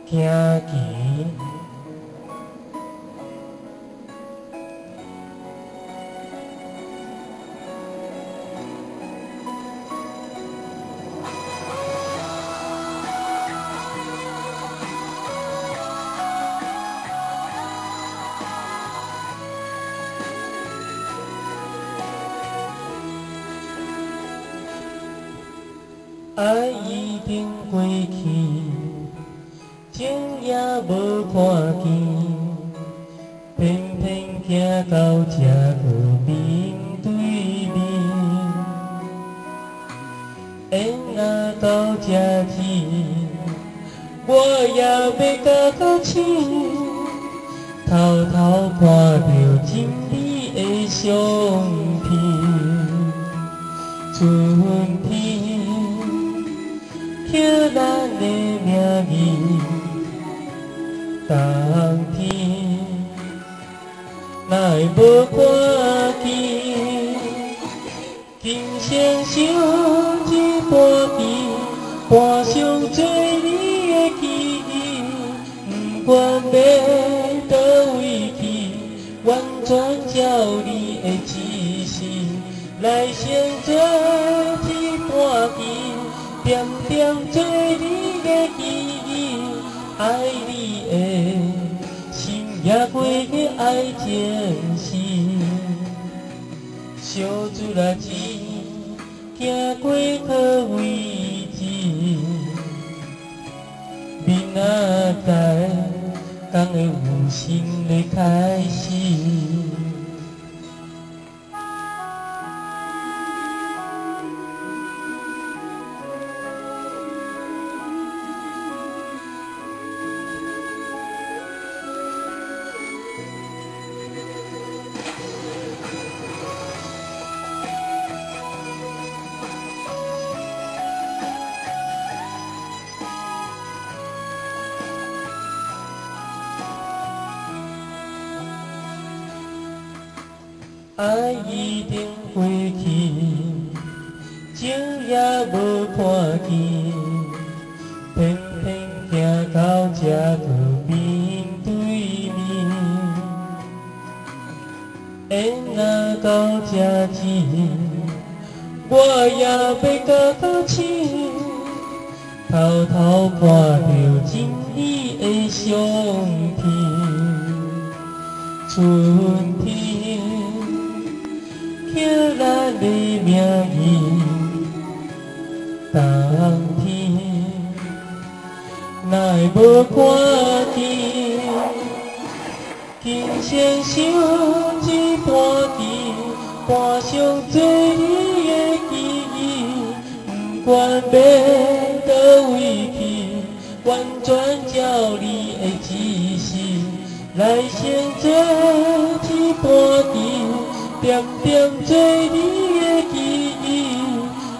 行行。爱已经过去，情也无看见，偏偏行到这个面对面。缘若到这时，我也要甲到醒，偷偷看到真美的相片，春天。叫咱的名字，冬天哪会无看见？今生想一半边，半生做你的记忆，不管要倒位去，完全照你的指示，来生做一半边。点点做你的记忆，爱你的心也过去爱情事，小子来钱，行过好位置，明仔载刚会有新的开始。爱已经过去，情也无看见，偏偏行到这个面对面。缘若到这时，我也要甲到醒，偷偷看到真美的相片，春天。叫咱的名字，冬天哪会无看见？今生想一半边，半生做你的记忆，不管要倒位去，完全照你的指示，来生做一半边。点点做你的记忆，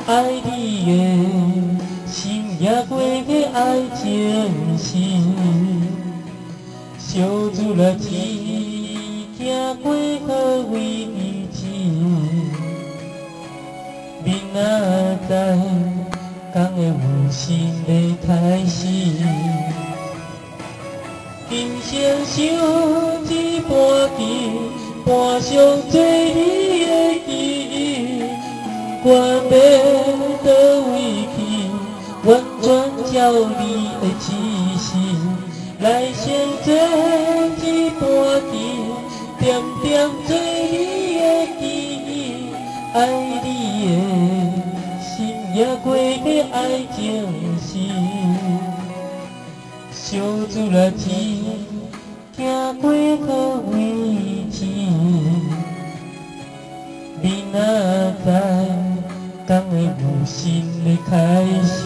爱你的心也过去爱情事，小子来钱，行过好位置，明仔载刚会有新的开始，今生想一半边。半生做你的记忆，不管要倒位去，完全照你的指示，来生做一半边，点点做你的记忆，爱你的心也过去爱情事，小子来钱，行过好位置。明仔载，刚会有新的开始。